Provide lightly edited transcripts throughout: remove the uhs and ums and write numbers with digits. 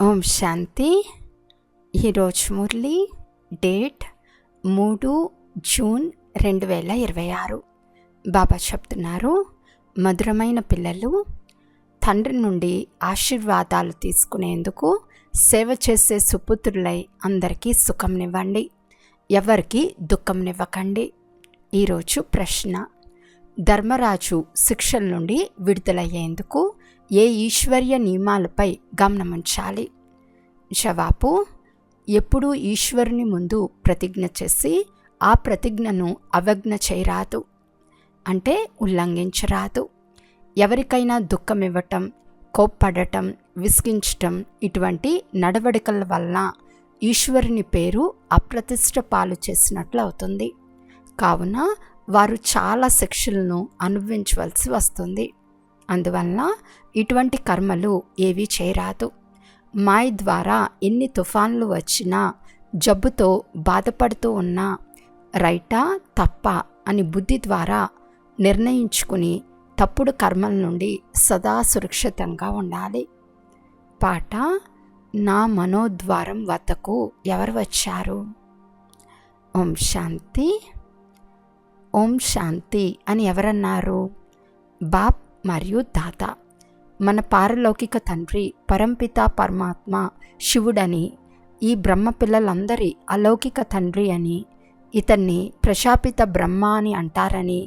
ఓం శాంతి. ఈరోజు Murali date 3 June 2026. బాబా చెప్తున్నారు, మధురమైన పిల్లలు, తండ్రి నుండి ఆశీర్వాదాలు తీసుకునేందుకు సేవ చేసే సుపుత్రులై అందరికీ సుఖంనివ్వండి, ఎవరికి దుఃఖంనివ్వకండి. ఈరోజు ప్రశ్న: ధర్మరాజు శిక్షల నుండి విడుదలయ్యేందుకు ఏ ఈశ్వర్య నియమాలపై గమనముంచాలి? జవాబు: ఎప్పుడూ ఈశ్వరుని ముందు ప్రతిజ్ఞ చేసి ఆ ప్రతిజ్ఞను అవజ్ఞ చేయరాదు, అంటే ఉల్లంఘించరాదు. ఎవరికైనా దుఃఖం ఇవ్వటం, కోప్పడటం, విసిగించటం ఇటువంటి నడవడికల వలన ఈశ్వరుని పేరు అప్రతిష్ట పాలు చేసినట్లు అవుతుంది. కావున వారు చాలా శిక్షలను అనుభవించవలసి వస్తుంది. అందువలన ఇటువంటి కర్మలు ఏవీ చేయరాదు. మాయ ద్వారా ఎన్ని తుఫాన్లు వచ్చినా, జబ్బుతో బాధపడుతూ ఉన్నా, రైటా తప్ప అని బుద్ధి ద్వారా నిర్ణయించుకుని తప్పుడు కర్మల నుండి సదా సురక్షితంగా ఉండాలి. పాట: నా మనోద్వారం వద్దకు ఎవరు వచ్చారు? ఓం శాంతి. ఓం శాంతి అని ఎవరన్నారు? బాప్ మరియు దాత, మన పారలౌకిక తండ్రి పరంపిత పరమాత్మ శివుడని, ఈ బ్రహ్మ పిల్లలందరి అలౌకిక తండ్రి అని, ఇతన్ని ప్రశాపిత బ్రహ్మ అని అంటారని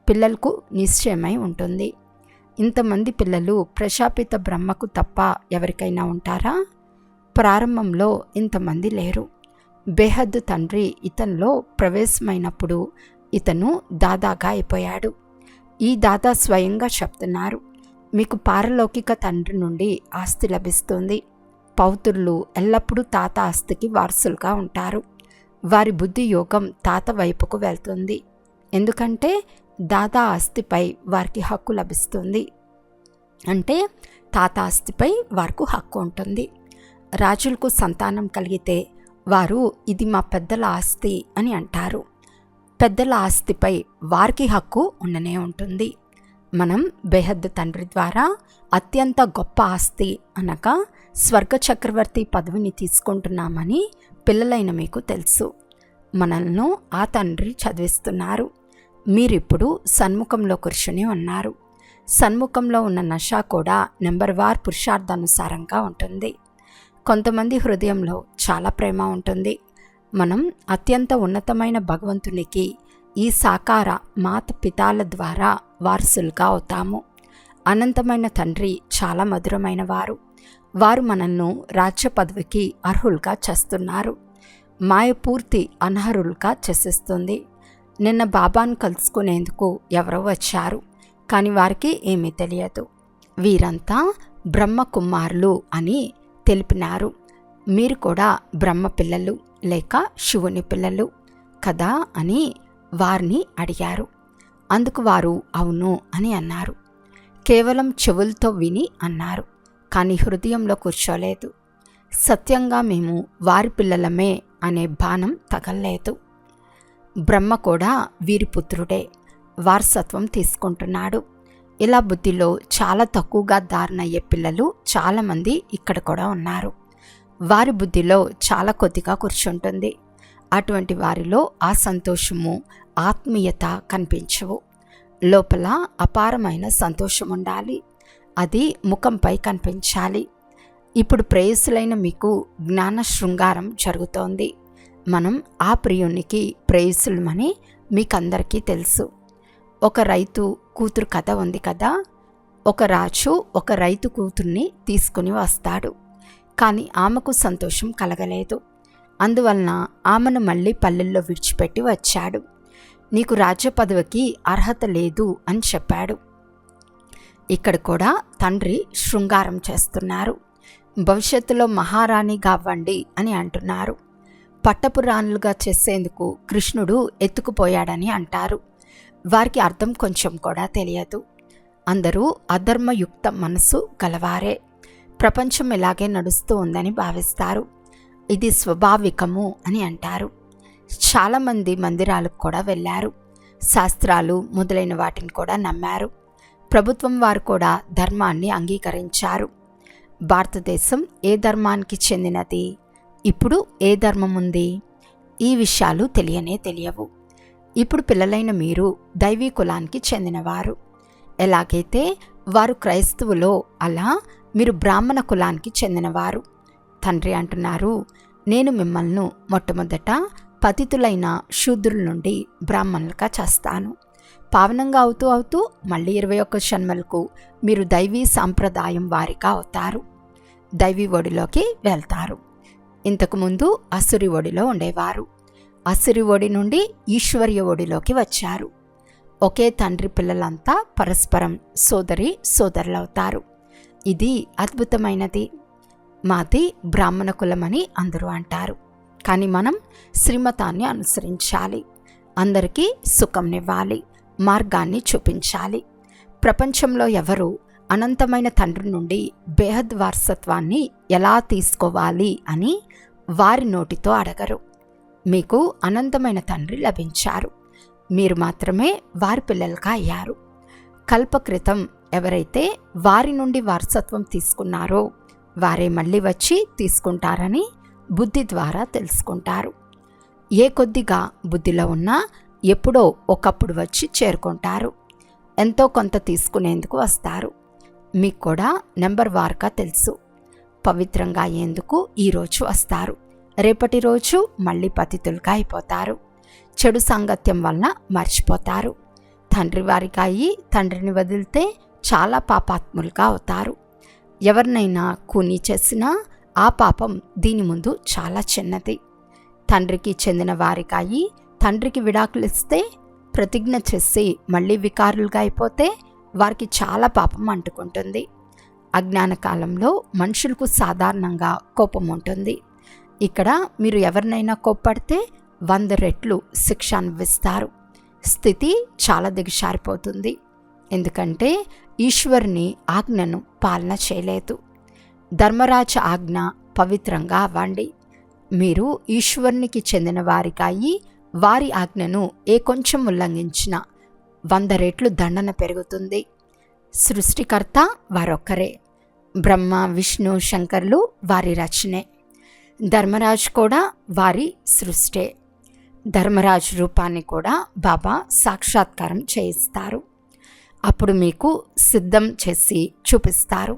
పిల్లలకు నిశ్చయమై ఉంటుంది. ఇంతమంది పిల్లలు ప్రశాపిత బ్రహ్మకు తప్ప ఎవరికైనా ఉంటారా? ప్రారంభంలో ఇంతమంది లేరు. బేహద్దు తండ్రి ఇతనిలో ప్రవేశమైనప్పుడు ఇతను దాదాగా అయిపోయాడు. ఈ దాదా స్వయంగా చెప్తున్నారు, మీకు పారలౌకిక తండ్రి నుండి ఆస్తి లభిస్తుంది. పౌత్రులు ఎల్లప్పుడూ తాత ఆస్తికి వారసులుగా ఉంటారు. వారి బుద్ధి యోగం తాత వైపుకు వెళ్తుంది, ఎందుకంటే దాదా ఆస్తిపై వారికి హక్కు లభిస్తుంది. అంటే తాత ఆస్తిపై వారికి హక్కు ఉంటుంది. రాజులకు సంతానం కలిగితే వారు ఇది మా పెద్దల ఆస్తి అని అంటారు. పెద్దల ఆస్తిపై వారికి హక్కు ఉండనే ఉంటుంది. మనం బేహద్దు తండ్రి ద్వారా అత్యంత గొప్ప ఆస్తి అనగా స్వర్గ చక్రవర్తి పదవిని తీసుకుంటున్నామని పిల్లలైన మీకు తెలుసు. మనల్ని ఆ తండ్రి చదివిస్తున్నారు. మీరిప్పుడు సన్ముఖంలో కూర్చుని ఉన్నారు. సన్ముఖంలో ఉన్న నష కూడా నెంబర్ వార్ పురుషార్థానుసారంగా ఉంటుంది. కొంతమంది హృదయంలో చాలా ప్రేమ ఉంటుంది. మనం అత్యంత ఉన్నతమైన భగవంతునికి ఈ సాకార మాత పితాల ద్వారా వారసులుగా అవుతాము. అనంతమైన తండ్రి చాలా మధురమైన వారు. వారు మనల్ని రాజ్య పదవికి అర్హులుగా చేస్తున్నారు. మాయ పూర్తి అనర్హులుగా చేసేస్తుంది. నిన్న బాబాను కలుసుకునేందుకు ఎవరో వచ్చారు, కానీ వారికి ఏమీ తెలియదు. వీరంతా బ్రహ్మ కుమారులు అని తెలిపినారు. మీరు కూడా బ్రహ్మ పిల్లలు లేక శివుని పిల్లలు కదా అని వారిని అడిగారు. అందుకు వారు అవును అని అన్నారు. కేవలం చెవులతో విని అన్నారు, కానీ హృదయంలో కూర్చోలేదు. సత్యంగా మేము వారి పిల్లలమే అనే బాణం తగల్లేదు. బ్రహ్మ కూడా వీరి పుత్రుడే, వారసత్వం తీసుకుంటున్నాడు. ఇలా బుద్ధిలో చాలా తక్కువగా ధారణయ్యే పిల్లలు చాలామంది ఇక్కడ కూడా ఉన్నారు. వారి బుద్ధిలో చాలా కొద్దిగా కూర్చుంటుంది. అటువంటి వారిలో ఆ సంతోషము, ఆత్మీయత కనిపించవు. లోపల అపారమైన సంతోషం ఉండాలి. అది ముఖంపై కనిపించాలి. ఇప్పుడు ప్రేయసులైన మీకు జ్ఞాన శృంగారం జరుగుతోంది. మనం ఆ ప్రియునికి ప్రేయసులమని మీకందరికీ తెలుసు. ఒక రైతు కూతురు కథ ఉంది కదా. ఒక రాజు ఒక రైతు కూతుర్ని తీసుకుని వస్తాడు, కానీ ఆమెకు సంతోషం కలగలేదు. అందువలన ఆమెను మళ్ళీ పల్లెల్లో విడిచిపెట్టి వచ్చాడు. నీకు రాజ్య పదవికి అర్హత లేదు అని చెప్పాడు. ఇక్కడ కూడా తండ్రి శృంగారం చేస్తున్నారు. భవిష్యత్తులో మహారాణిగా అవ్వండి అని అంటున్నారు. పట్టపురాణులుగా చేసేందుకు కృష్ణుడు ఎత్తుకుపోయాడని అంటారు. వారికి అర్థం కొంచెం కూడా తెలియదు. అందరూ అధర్మయుక్త మనసు గలవారే. ప్రపంచం ఇలాగే నడుస్తూ ఉందని భావిస్తారు. ఇది స్వాభావికము అని అంటారు. చాలామంది మందిరాలకు కూడా వెళ్ళారు. శాస్త్రాలు మొదలైన వాటిని కూడా నమ్మారు. ప్రభుత్వం వారు కూడా ధర్మాన్ని అంగీకరించారు. భారతదేశం ఏ ధర్మానికి చెందినది, ఇప్పుడు ఏ ధర్మం ఉంది, ఈ విషయాలు తెలియవు. ఇప్పుడు పిల్లలైన మీరు దైవీ కులానికి చెందినవారు. ఎలాగైతే వారు క్రైస్తవులో అలా మీరు బ్రాహ్మణ కులానికి చెందినవారు. తండ్రి అంటున్నారు, నేను మిమ్మల్ని మొట్టమొదట పతితులైన శూద్రుల నుండి బ్రాహ్మణులుగా చేస్తాను. పావనంగా అవుతూ మళ్ళీ 21 జన్మలకు మీరు దైవీ సాంప్రదాయం వారిగా అవుతారు. దైవీ ఒడిలోకి వెళ్తారు. ఇంతకుముందు అసురి ఒడిలో ఉండేవారు. అసురి ఒడి నుండి ఈశ్వర్య ఒడిలోకి వచ్చారు. ఒకే తండ్రి పిల్లలంతా పరస్పరం సోదరులవుతారు. ఇది అద్భుతమైనది. మాది బ్రాహ్మణ కులమని అందరూ అంటారు. కానీ మనం శ్రీమతాన్ని అనుసరించాలి. అందరికీ సుఖంనివ్వాలి, మార్గాన్ని చూపించాలి. ప్రపంచంలో ఎవరు అనంతమైన తండ్రి నుండి బేహద్ వారసత్వాన్ని ఎలా తీసుకోవాలి అని వారి నోటితో అడగరు. మీకు అనంతమైన తండ్రి లభించారు. మీరు మాత్రమే వారి పిల్లలుగా అయ్యారు. కల్పక్రితం ఎవరైతే వారి నుండి వారసత్వం తీసుకున్నారో వారే మళ్ళీ వచ్చి తీసుకుంటారని బుద్ధి ద్వారా తెలుసుకుంటారు. ఏ కొద్దిగా బుద్ధిలో ఉన్నా ఎప్పుడో ఒకప్పుడు వచ్చి చేరుకుంటారు. ఎంతో కొంత తీసుకునేందుకు వస్తారు. మీకు కూడా నెంబర్ వార్గా తెలుసు. పవిత్రంగా అయ్యేందుకు ఈరోజు వస్తారు. రేపటి రోజు మళ్ళీ పతితులుగా అయిపోతారు. చెడు సాంగత్యం వలన మర్చిపోతారు. తండ్రి వారిగా అయ్యి తండ్రిని వదిలితే చాలా పాపాత్ములుగా అవుతారు. ఎవరినైనా కూనీ చేసినా ఆ పాపం దీని ముందు చాలా చిన్నది. తండ్రికి చెందిన వారిగా అయ్యి తండ్రికి విడాకులు ఇస్తే, ప్రతిజ్ఞ చేసి మళ్ళీ వికారులుగా అయిపోతే వారికి చాలా పాపం అంటుకుంటుంది. అజ్ఞాన కాలంలో మనుషులకు సాధారణంగా కోపం ఉంటుంది. ఇక్కడ మీరు ఎవరినైనా కోప్పడితే 100 రెట్లు శిక్ష అనుభవిస్తారు. స్థితి చాలా దిగజారిపోతుంది. ఎందుకంటే ఈశ్వరుని ఆజ్ఞను పాలన చేయలేదు. ధర్మరాజ ఆజ్ఞ పవిత్రంగా అవ్వండి. మీరు ఈశ్వరునికి చెందిన వారిగా అయ్యి వారి ఆజ్ఞను ఏ కొంచెం ఉల్లంఘించినా 100 రెట్లు దండన పెరుగుతుంది. సృష్టికర్త వారొక్కరే. బ్రహ్మ, విష్ణు, శంకర్లు వారి రచనే. ధర్మరాజు కూడా వారి సృష్టే. ధర్మరాజు రూపాన్ని కూడా బాబా సాక్షాత్కారం చేయిస్తారు. అప్పుడు మీకు సిద్ధం చేసి చూపిస్తారు.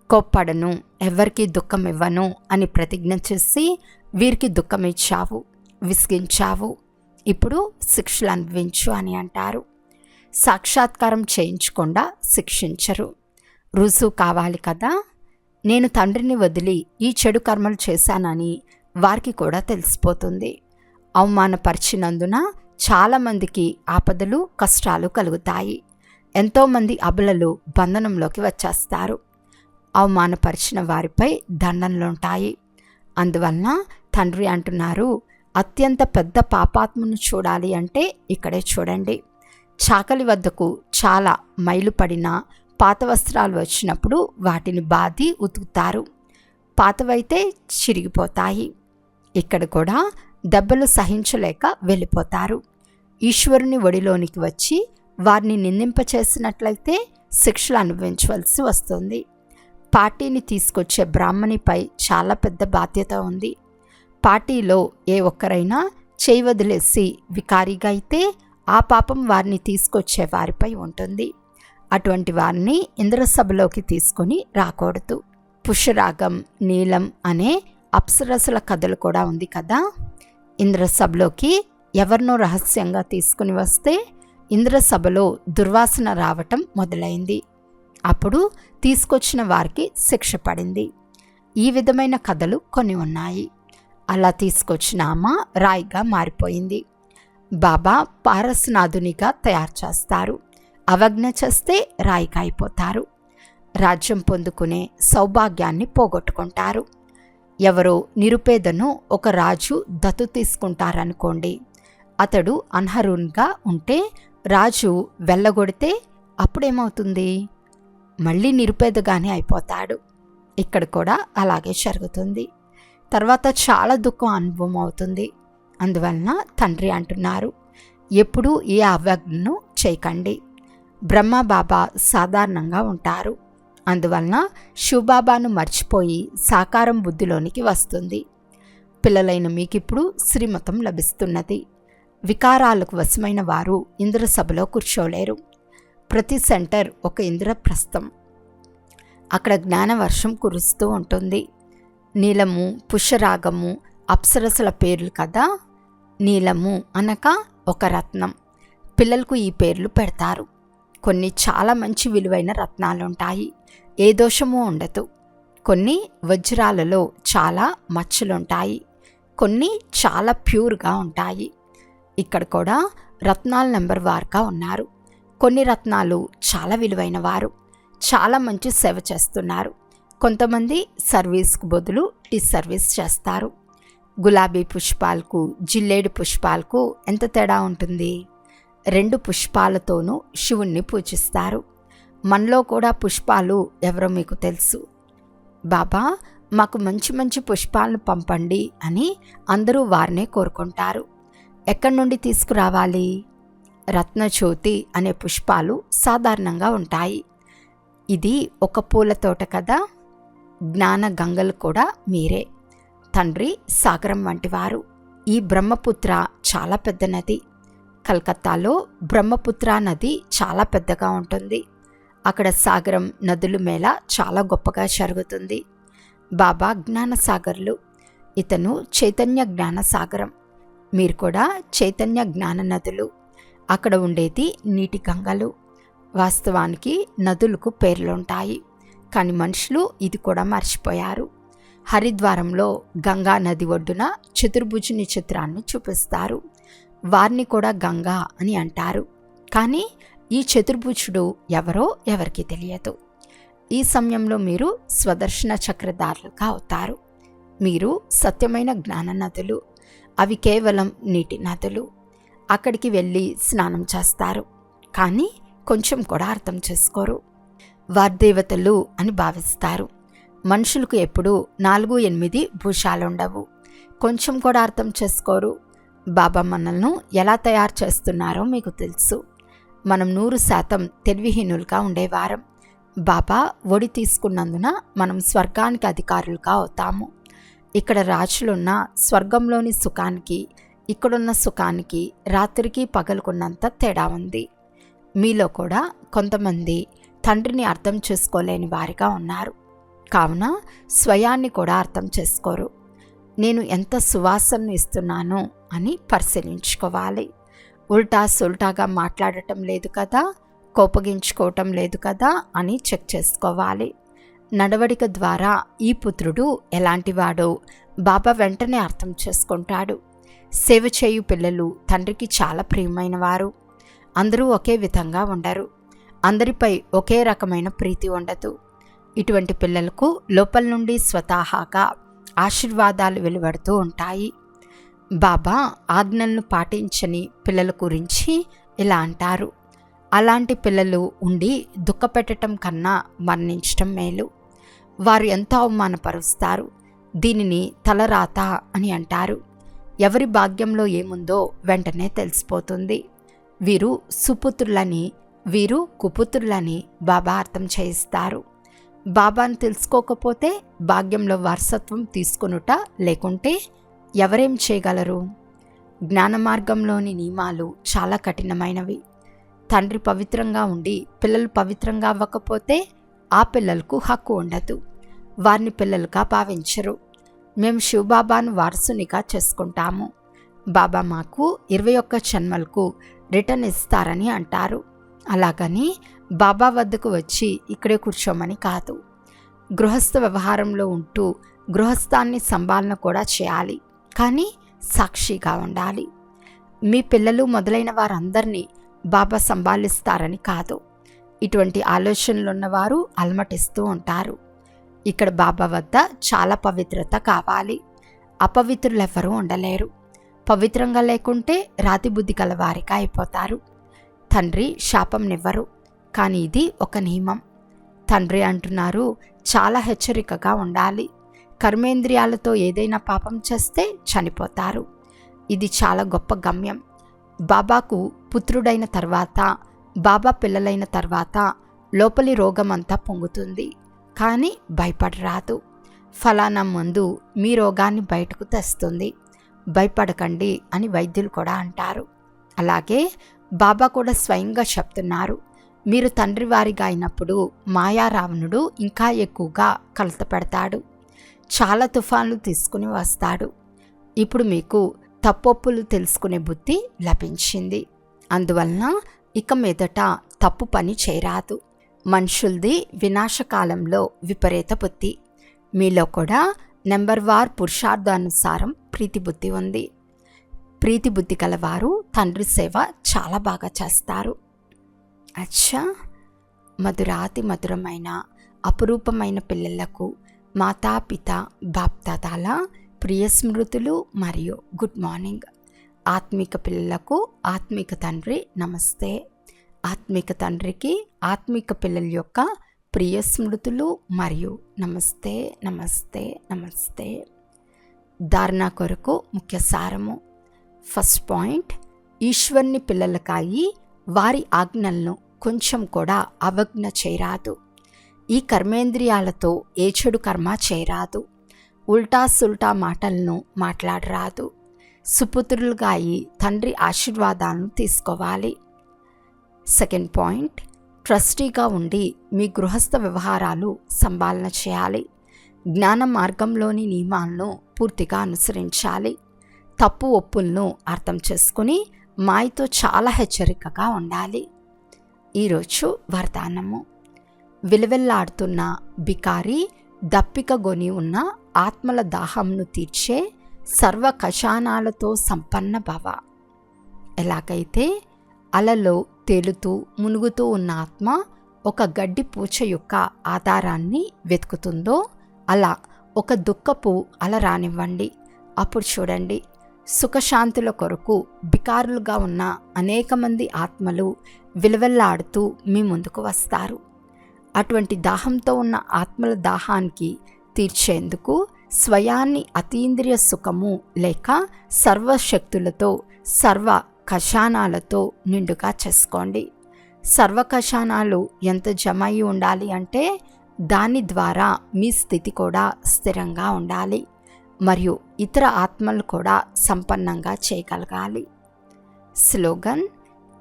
కోప్పడను, ఎవరికి దుఃఖం ఇవ్వను అని ప్రతిజ్ఞ చేసి వీరికి దుఃఖం ఇచ్చావు, విసిగించావు, ఇప్పుడు శిక్షలు అనుభవించు అని అంటారు. సాక్షాత్కారం చేయించకుండా శిక్షించరు. రుజువు కావాలి కదా. నేను తండ్రిని వదిలి ఈ చెడు కర్మలు చేశానని వారికి కూడా తెలిసిపోతుంది. అవమానపరిచినందున చాలామందికి ఆపదలు, కష్టాలు కలుగుతాయి. ఎంతోమంది అబలలు బంధనంలోకి వచ్చేస్తారు. అవమానపరిచిన వారిపై దండనలుంటాయి. అందువలన తండ్రి అంటున్నారు, అత్యంత పెద్ద పాపాత్మను చూడాలి అంటే ఇక్కడే చూడండి. చాకలి వద్దకు చాలా మైలు పడిన పాత వస్త్రాలు వచ్చినప్పుడు వాటిని బాది ఉతుకుతారు. పాతవైతే చిరిగిపోతాయి. ఇక్కడ కూడా దెబ్బలు సహించలేక వెళ్ళిపోతారు. ఈశ్వరుని ఒడిలోనికి వచ్చి వారిని నిందింపచేసినట్లయితే శిక్షలు అనుభవించవలసి వస్తుంది. పార్టీని తీసుకొచ్చే బ్రాహ్మణిపై చాలా పెద్ద బాధ్యత ఉంది. పార్టీలో ఏ ఒక్కరైనా చేయి వదిలేసి వికారిగా అయితే ఆ పాపం వారిని తీసుకొచ్చే వారిపై ఉంటుంది. అటువంటి వారిని ఇంద్రసభలోకి తీసుకొని రాకూడదు. పుష్యరాగం, నీలం అనే అప్సరసల కథలు కూడా ఉంది కదా. ఇంద్రసభలోకి ఎవరినో రహస్యంగా తీసుకుని వస్తే ఇంద్రసభలో దుర్వాసన రావటం మొదలైంది. అప్పుడు తీసుకొచ్చిన వారికి శిక్ష పడింది. ఈ విధమైన కథలు కొన్ని ఉన్నాయి. అలా తీసుకొచ్చిన ఆమె రాయిగా మారిపోయింది. బాబా పారసనాథునిగా తయారు చేస్తారు. అవజ్ఞ చేస్తే రాయిగా అయిపోతారు. రాజ్యం పొందుకునే సౌభాగ్యాన్ని పోగొట్టుకుంటారు. ఎవరో నిరుపేదను ఒక రాజు దత్తు తీసుకుంటారనుకోండి. అతడు అనర్హునిగా ఉంటే రాజు వెళ్ళగొడితే అప్పుడేమవుతుంది? మళ్ళీ నిరుపేదగానే అయిపోతాడు. ఇక్కడ కూడా అలాగే జరుగుతుంది. తర్వాత చాలా దుఃఖం అనుభవం అవుతుంది. అందువలన తండ్రి అంటున్నారు, ఎప్పుడూ ఏ అవజ్ఞను చేయకండి. బ్రహ్మ బాబా సాధారణంగా ఉంటారు. అందువలన శివబాబాను మర్చిపోయి సాకారం బుద్ధిలోనికి వస్తుంది. పిల్లలైన మీకిప్పుడు శ్రీమతం లభిస్తున్నది. వికారాలకు వశమైన వారు ఇంద్రసభలో కూర్చోలేరు. ప్రతి సెంటర్ ఒక ఇంద్రప్రస్థం. అక్కడ జ్ఞానవర్షం కురుస్తూ ఉంటుంది. నీలము, పుష్యరాగము అప్సరసల పేర్లు కదా. నీలము అనక ఒక రత్నం. పిల్లలకు ఈ పేర్లు పెడతారు. కొన్ని చాలా మంచి విలువైన రత్నాలుంటాయి, ఏ దోషమూ ఉండదు. కొన్ని వజ్రాలలో చాలా మచ్చలుంటాయి, కొన్ని చాలా ప్యూర్గా ఉంటాయి. ఇక్కడ కూడా రత్నాల నెంబర్ వారుగా ఉన్నారు. కొన్ని రత్నాలు చాలా విలువైన వారు, చాలా మంచి సేవ చేస్తున్నారు. కొంతమంది సర్వీస్కు బదులు డిస్సర్వీస్ చేస్తారు. గులాబీ పుష్పాలకు జిల్లేడు పుష్పాలకు ఎంత తేడా ఉంటుంది? 2 పుష్పాలతోనూ శివుణ్ణి పూజిస్తారు. మనలో కూడా పుష్పాలు ఎవరో మీకు తెలుసు. బాబా మాకు మంచి మంచి పుష్పాలను పంపండి అని అందరూ వారినే కోరుకుంటారు. ఎక్కడి నుండి తీసుకురావాలి? రత్నజ్యోతి అనే పుష్పాలు సాధారణంగా ఉంటాయి. ఇది ఒక పూల తోట కదా. జ్ఞాన గంగలు కూడా మీరే. తండ్రి సాగరం వంటివారు. ఈ బ్రహ్మపుత్ర చాలా పెద్ద నది. కలకత్తాలో బ్రహ్మపుత్ర నది చాలా పెద్దగా ఉంటుంది. అక్కడ సాగరం నదుల మేళ చాలా గొప్పగా జరుగుతుంది. బాబా జ్ఞానసాగర్లు. ఇతను చైతన్య జ్ఞానసాగరం. మీరు కూడా చైతన్య జ్ఞాన నదులు. అక్కడ ఉండేది నీటి గంగలు. వాస్తవానికి నదులకు పేర్లుంటాయి, కానీ మనుషులు ఇది కూడా మర్చిపోయారు. హరిద్వారంలో గంగా నది ఒడ్డున చతుర్భుజుని చిత్రాన్ని చూపిస్తారు. వారిని కూడా గంగా అని అంటారు. కానీ ఈ చతుర్భుజుడు ఎవరో ఎవరికి తెలియదు. ఈ సమయంలో మీరు స్వదర్శన చక్రధారులుగా అవుతారు. మీరు సత్యమైన జ్ఞాన నదులు. అవి కేవలం నీటి నదులు. అక్కడికి వెళ్ళి స్నానం చేస్తారు, కానీ కొంచెం కూడా అర్థం చేసుకోరు. వాగ్దేవతలు అని భావిస్తారు. మనుషులకు ఎప్పుడూ 4-8 భూషాలుండవు. కొంచెం కూడా అర్థం చేసుకోరు. బాబా మనల్ని ఎలా తయారు చేస్తున్నారో మీకు తెలుసు. మనం 100% తెలివిహీనులుగా ఉండేవారం. బాబా ఒడి తీసుకున్నందున మనం స్వర్గానికి అధికారులుగా అవుతాము. ఇక్కడ రాజులున్న స్వర్గంలోని సుఖానికి, ఇక్కడున్న సుఖానికి రాత్రికి పగలుకున్నంత తేడా ఉంది. మీలో కూడా కొంతమంది తండ్రిని అర్థం చేసుకోలేని వారిగా ఉన్నారు. కావున స్వయాన్ని కూడా అర్థం చేసుకోరు. నేను ఎంత సువాసనను ఇస్తున్నాను అని పరిశీలించుకోవాలి. ఉల్టా సుల్టాగా మాట్లాడటం లేదు కదా, కోపగించుకోవటం లేదు కదా అని చెక్ చేసుకోవాలి. నడవడిక ద్వారా ఈ పుత్రుడు ఎలాంటివాడో బాబా వెంటనే అర్థం చేసుకుంటాడు. సేవ చేయు పిల్లలు తండ్రికి చాలా ప్రియమైన వారు. అందరూ ఒకే విధంగా ఉండరు. అందరిపై ఒకే రకమైన ప్రీతి ఉండదు. ఇటువంటి పిల్లలకు లోపల నుండి స్వతహాగా ఆశీర్వాదాలు వెలువడుతూ ఉంటాయి. బాబా ఆజ్ఞలను పాటించని పిల్లల గురించి ఇలా అంటారు: అలాంటి పిల్లలు ఉండి దుఃఖపెట్టడం కన్నా మరణించటం మేలు. వారు ఎంతో అవమానపరుస్తారు. దీనిని తలరాత అని అంటారు. ఎవరి భాగ్యంలో ఏముందో వెంటనే తెలిసిపోతుంది. వీరు సుపుత్రులని, వీరు కుపుత్రులని బాబా అర్థం చేయిస్తారు. బాబాను తెలుసుకోకపోతే భాగ్యంలో వారసత్వం తీసుకొనుట లేకుంటే ఎవరేం చేయగలరు? జ్ఞాన మార్గంలోని నియమాలు చాలా కఠినమైనవి. తండ్రి పవిత్రంగా ఉండి పిల్లలు పవిత్రంగా అవ్వకపోతే ఆ పిల్లలకు హక్కు ఉండదు. వారిని పిల్లలుగా భావించరు. మేము శివబాబాను వారసునిగా చేసుకుంటాము. బాబా మాకు 21 జన్మలకు రిటర్న్ ఇస్తారని అంటారు. అలాగని బాబా వద్దకు వచ్చి ఇక్కడే కూర్చోమని కాదు. గృహస్థ వ్యవహారంలో ఉంటూ గృహస్థాన్ని సంభాలన కూడా చేయాలి, కానీ సాక్షిగా ఉండాలి. మీ పిల్లలు మొదలైన వారందరినీ బాబా సంభాలిస్తారని కాదు. ఇటువంటి ఆలోచనలున్నవారు అలమటిస్తూ ఉంటారు. ఇక్కడ బాబా వద్ద చాలా పవిత్రత కావాలి. అపవిత్రులెవ్వరూ ఉండలేరు. పవిత్రంగా లేకుంటే రాతి బుద్ధి గలవారిగా అయిపోతారు. తండ్రి శాపంనివ్వరు, కానీ ఇది ఒక నియమం. తండ్రి అంటున్నారు, చాలా హెచ్చరికగా ఉండాలి. కర్మేంద్రియాలతో ఏదైనా పాపం చేస్తే చనిపోతారు. ఇది చాలా గొప్ప గమ్యం. బాబాకు పుత్రుడైన తర్వాత, బాబా పిల్లలైన తర్వాత లోపలి రోగమంతా పొంగుతుంది, కానీ భయపడరాదు. ఫలానా మందు మీ రోగాన్ని బయటకు తెస్తుంది, భయపడకండి అని వైద్యులు కూడా అంటారు. అలాగే బాబా కూడా స్వయంగా చెప్తున్నారు, మీరు తండ్రి వారిగా అయినప్పుడు మాయారావణుడు ఇంకా ఎక్కువగా కలత పెడతాడు, చాలా తుఫాన్లు తీసుకుని వస్తాడు. ఇప్పుడు మీకు తప్పొప్పులు తెలుసుకునే బుద్ధి లభించింది. అందువలన ఇక మీదట తప్పు పని చేయరాదు. మనుషులది వినాశకాలంలో విపరీత బుద్ధి. మీలో కూడా నెంబర్ వార్ పురుషార్థానుసారం ప్రీతి బుద్ధి ఉంది. ప్రీతి బుద్ధి గలవారు తండ్రి సేవ చాలా బాగా చేస్తారు. అచ్చా, మధురాతి మధురమైన అపురూపమైన పిల్లలకు మాతాపిత బాప్దాదాల ప్రియ స్మృతులు మరియు గుడ్ మార్నింగ్. ఆత్మిక పిల్లలకు ఆత్మిక తండ్రి నమస్తే. ఆత్మిక తండ్రికి ఆత్మిక పిల్లల యొక్క ప్రియ స్మృతులు మరియు నమస్తే నమస్తే నమస్తే. ధారణ కొరకు ముఖ్య సారము. ఫస్ట్ పాయింట్, ఈశ్వర్ని పిల్లలకాయి వారి ఆజ్ఞలను కొంచెం కూడా అవజ్ఞ చేయరాదు. ఈ కర్మేంద్రియాలతో ఏ చెడు కర్మ చేయరాదు. ఉల్టా సుల్టా మాటలను మాట్లాడరాదు. సుపుత్రులుగా అయి తండ్రి ఆశీర్వాదాలను తీసుకోవాలి. సెకండ్ పాయింట్, ట్రస్టీగా ఉండి మీ గృహస్థ వ్యవహారాలు సంభాలన చేయాలి. జ్ఞాన మార్గంలోని నియమాలను పూర్తిగా అనుసరించాలి. తప్పు ఒప్పులను అర్థం చేసుకుని మాయతో చాలా హెచ్చరికగా ఉండాలి. ఈరోజు వరదానము. విలువెల్లాడుతున్న బికారి దప్పిక గొని ఉన్న ఆత్మల దాహంను తీర్చే సర్వ కషానాలతో సంపన్న భవ. ఎలాగైతే అలలో తేలుతూ మునుగుతూ ఉన్న ఆత్మ ఒక గడ్డి పూచ యొక్క ఆధారాన్ని వెతుకుతుందో అలా ఒక దుఃఖపు అల రానివ్వండి. అప్పుడు చూడండి, సుఖశాంతుల కొరకు బికారులుగా ఉన్న అనేక మంది ఆత్మలు విలువెల్లాడుతూ మీ ముందుకు వస్తారు. అటువంటి దాహంతో ఉన్న ఆత్మల దాహానికి తీర్చేందుకు స్వయాన్ని అతీంద్రియ సుఖము లేక సర్వశక్తులతో సర్వ కషానాలతో నిండుగా చేసుకోండి. సర్వ కషానాలు ఎంత జమ అయి ఉండాలి అంటే దాని ద్వారా మీ స్థితి కూడా స్థిరంగా ఉండాలి మరియు ఇతర ఆత్మలు కూడా సంపన్నంగా చేయగలగాలి. స్లోగన్: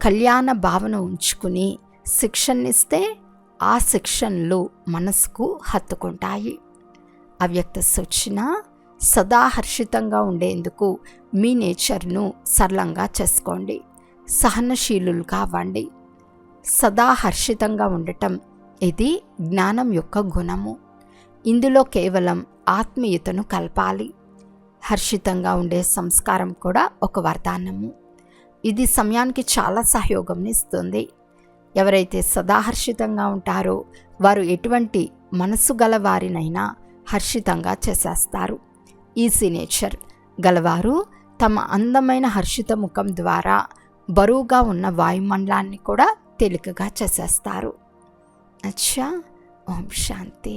కళ్యాణ భావన ఉంచుకుని శిక్షణనిస్తే ఆ శిక్షణలు మనసుకు హత్తుకుంటాయి. అవ్యక్త సూచన: సదా హర్షితంగా ఉండేందుకు మీ నేచర్ను సరళంగా చేసుకోండి. సహనశీలులుగా అవ్వండి. సదా హర్షితంగా ఉండటం ఇది జ్ఞానం యొక్క గుణము. ఇందులో కేవలం ఆత్మీయతను కలపాలి. హర్షితంగా ఉండే సంస్కారం కూడా ఒక వరదానము. ఇది సమయానికి చాలా సహయోగం ఇస్తుంది. ఎవరైతే సదా హర్షితంగా ఉంటారో వారు ఎటువంటి మనసు గల వారినైనా హర్షితంగా చేసేస్తారు. ఈజీ నేచర్ గలవారు తమ అందమైన హర్షిత ముఖం ద్వారా బరువుగా ఉన్న వాయుమండలాన్ని కూడా తేలికగా చేసేస్తారు. అచ్చా, ఓం శాంతి.